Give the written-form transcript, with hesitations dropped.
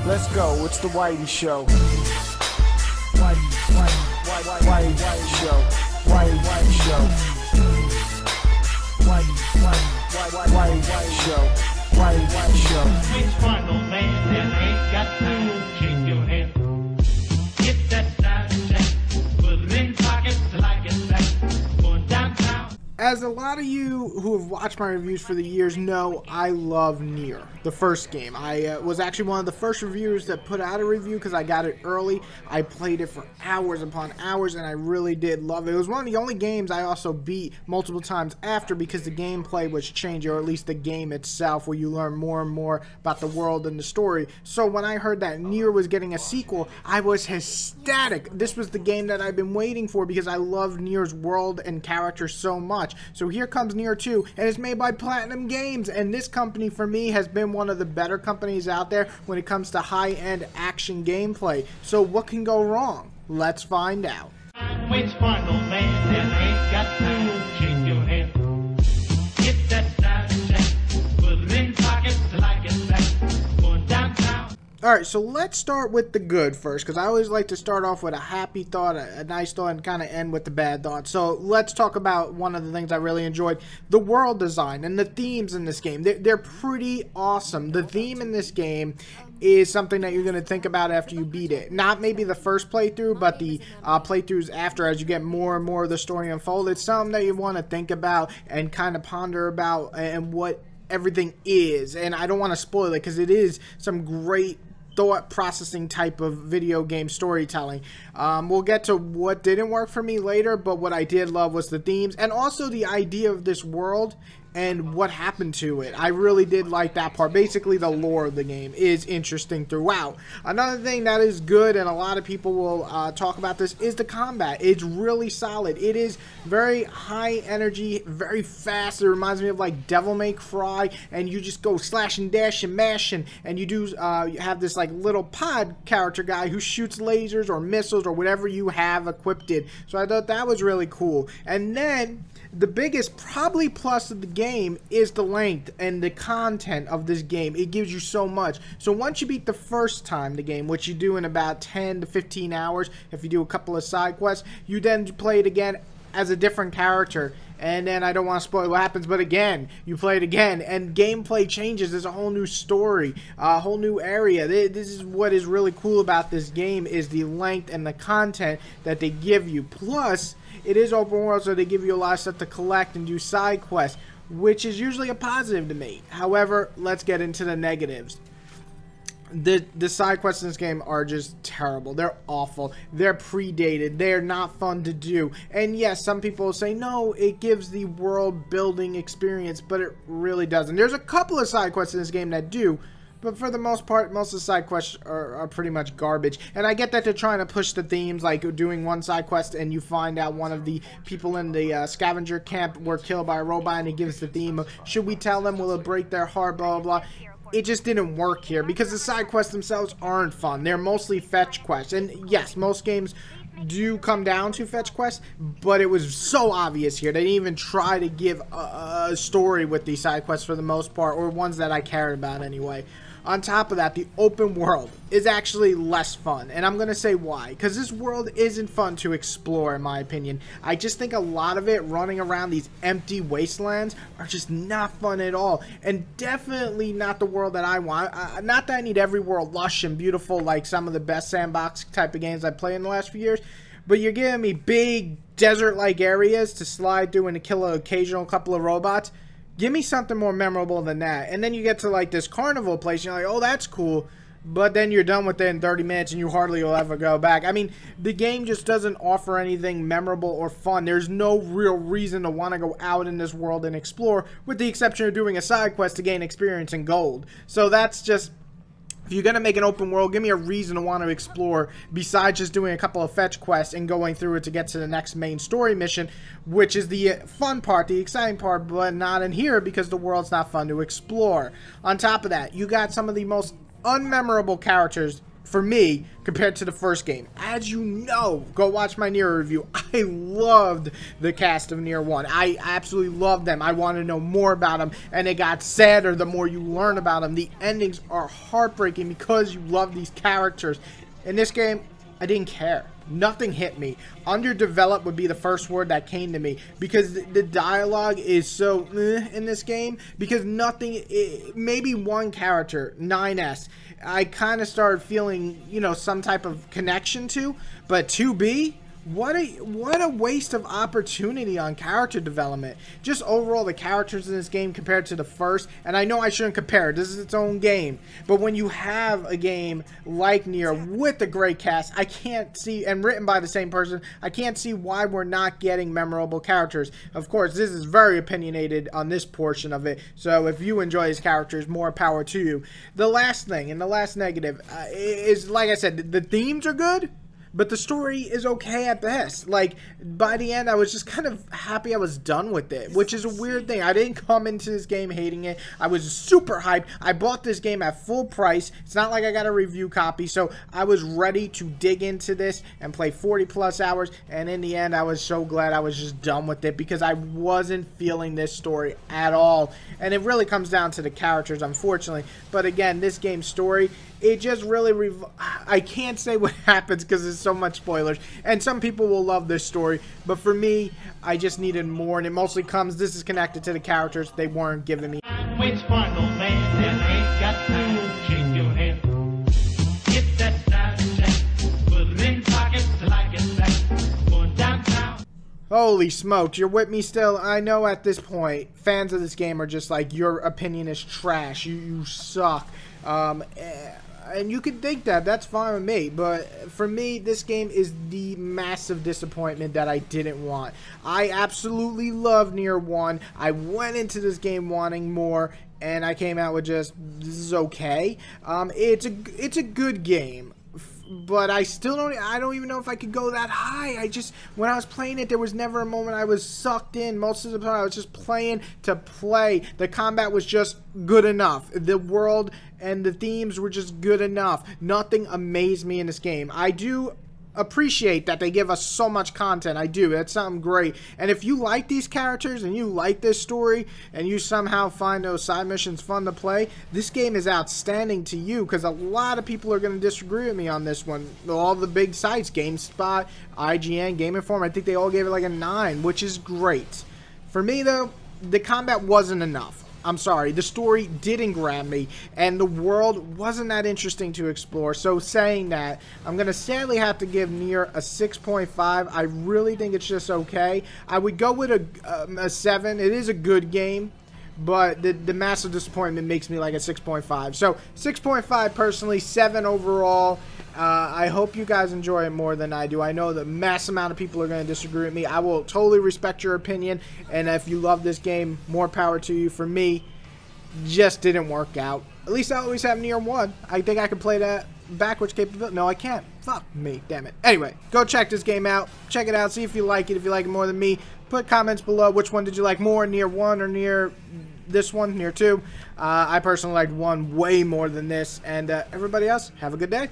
Let's go, it's the Whitey Show. Whitey Show. Whitey Show. Whitey Show. Whitey Show. Which one, old man, that ain't got time to shake your hand? Get that side check, put it in pockets till I get back. Going downtown. As a lot of you who have watched my reviews for the years know, I love Nier, the first game. I was actually one of the first reviewers that put out a review because I got it early. I played it for hours upon hours, and I really did love it. It was one of the only games I also beat multiple times after because the gameplay was changing, or at least the game itself, where you learn more and more about the world and the story. So when I heard that Nier was getting a sequel, I was ecstatic. This was the game that I've been waiting for because I love Nier's world and character so much. So here comes Nier 2, and it's made by Platinum Games, and this company for me has been one of the better companies out there when it comes to high-end action gameplay. So what can go wrong? Let's find out. Which one, old man, that ain't got time to shake your hand? Get that side check, put it in pockets till I get back. Going downtown. Alright, so let's start with the good first, because I always like to start off with a happy thought, a nice thought, and kind of end with the bad thought. So let's talk about one of the things I really enjoyed, the world design and the themes in this game. They're pretty awesome. The theme in this game is something that you're going to think about after you beat it. Not maybe the first playthrough, but the playthroughs after, as you get more and more of the story unfold. It's something that you want to think about and kind of ponder about and what everything is. And I don't want to spoil it because it is some great thought processing type of video game storytelling. We'll get to what didn't work for me later, but what I did love was the themes and also the idea of this world and what happened to it. I really did like that part. Basically, the lore of the game is interesting throughout. Another thing that is good, and a lot of people will talk about this, is the combat. It's really solid. It is very high energy, very fast. It reminds me of like Devil May Cry, and you just go slash and dash and mash, and you do you have this like little pod character guy who shoots lasers or missiles or whatever you have equipped it. So I thought that was really cool. And then the biggest probably plus of the game is the length and the content of this game. It gives you so much. So once you beat the first time the game, which you do in about 10 to 15 hours, if you do a couple of side quests, you then play it again as a different character. And then I don't want to spoil what happens, but again, you play it again, and gameplay changes. There's a whole new story, a whole new area. This is what is really cool about this game, is the length and the content that they give you. Plus, it is open world, so they give you a lot of stuff to collect and do side quests, which is usually a positive to me. However, let's get into the negatives. The side quests in this game are just terrible. They're awful. They're predated. They're not fun to do. And yes, some people will say, no, it gives the world building experience, but it really doesn't. There's a couple of side quests in this game that do, but for the most part, most of the side quests are pretty much garbage. And I get that they're trying to push the themes, like doing one side quest and you find out one of the people in the scavenger camp were killed by a robot, and it gives the theme of, should we tell them, will it break their heart, blah, blah, blah. It just didn't work here because the side quests themselves aren't fun. They're mostly fetch quests. And yes, most games do come down to fetch quests, but it was so obvious here. They didn't even try to give a story with these side quests for the most part, or ones that I cared about anyway. On top of that, the open world is actually less fun, and I'm going to say why. Because this world isn't fun to explore, in my opinion. I just think a lot of it, running around these empty wastelands, are just not fun at all. And definitely not the world that I want. Not that I need every world lush and beautiful like some of the best sandbox type of games I've played in the last few years. But you're giving me big desert-like areas to slide through and to kill an occasional couple of robots. Give me something more memorable than that. And then you get to like this carnival place, and you're like, oh, that's cool. But then you're done with it in 30 minutes and you hardly will ever go back. I mean, the game just doesn't offer anything memorable or fun. There's no real reason to want to go out in this world and explore, with the exception of doing a side quest to gain experience and gold. So that's just, if you're going to make an open world, give me a reason to want to explore besides just doing a couple of fetch quests and going through it to get to the next main story mission, which is the fun part, the exciting part, but not in here because the world's not fun to explore. On top of that, you got some of the most unmemorable characters for me, compared to the first game. As you know, go watch my Nier review. I loved the cast of Nier 1. I absolutely loved them. I want to know more about them, and it got sadder the more you learn about them. The endings are heartbreaking because you love these characters. In this game, I didn't care. Nothing hit me. Underdeveloped would be the first word that came to me, because the dialogue is so in this game, because nothing, maybe one character, 9S, I kind of started feeling, you know, some type of connection to, but 2B, what a waste of opportunity on character development. Just overall, the characters in this game compared to the first, and I know I shouldn't compare, this is its own game, but when you have a game like Nier with a great cast, I can't see, and written by the same person, I can't see why we're not getting memorable characters. Of course, this is very opinionated on this portion of it, so if you enjoy his characters, more power to you. The last thing, and the last negative, is, like I said, the themes are good, but the story is okay at best. Like, by the end, I was just kind of happy I was done with it, which is a weird thing. I didn't come into this game hating it. I was super hyped. I bought this game at full price. It's not like I got a review copy, so I was ready to dig into this and play 40+ hours, and in the end, I was so glad I was just done with it, because I wasn't feeling this story at all. And it really comes down to the characters, unfortunately. But again, this game's story, it just really, I can't say what happens because there's so much spoilers, and some people will love this story, but for me, I just needed more, and it mostly comes, this is connected to the characters, they weren't giving me. Waits for no man that ain't got time to shake your head. Get that side check, put it in pockets like it's back, going downtown. Holy smokes, you're with me still? I know at this point, fans of this game are just like, your opinion is trash, you suck. And you can think that, that's fine with me, but for me, this game is the massive disappointment that I didn't want. I absolutely love Nier 1. I went into this game wanting more, and I came out with just, this is okay. It's a good game, but I don't even know if I could go that high. When I was playing it, there was never a moment I was sucked in. Most of the time, I was just playing to play. The combat was just good enough. The world and the themes were just good enough. Nothing amazed me in this game. I do appreciate that they give us so much content. I do. That's something great. And if you like these characters and you like this story and you somehow find those side missions fun to play, this game is outstanding to you, because a lot of people are going to disagree with me on this one. All the big sites, GameSpot, IGN, Game Informer, I think they all gave it like a 9, which is great. For me, though, the combat wasn't enough. I'm sorry, the story didn't grab me, and the world wasn't that interesting to explore. So saying that, I'm going to sadly have to give Nier a 6.5. I really think it's just okay. I would go with a 7. It is a good game, but the massive disappointment makes me like a 6.5. So 6.5 personally, 7 overall. I hope you guys enjoy it more than I do. I know the mass amount of people are going to disagree with me. I will totally respect your opinion, and if you love this game, more power to you. For me, just didn't work out. At least I always have Nier 1. I think I can play that backwards capability. No, I can't. Fuck me, damn it. Anyway, go check this game out. Check it out. See if you like it. If you like it more than me, put comments below. Which one did you like more, Nier 1 or Nier this one, Nier 2? I personally liked 1 way more than this. And everybody else, have a good day.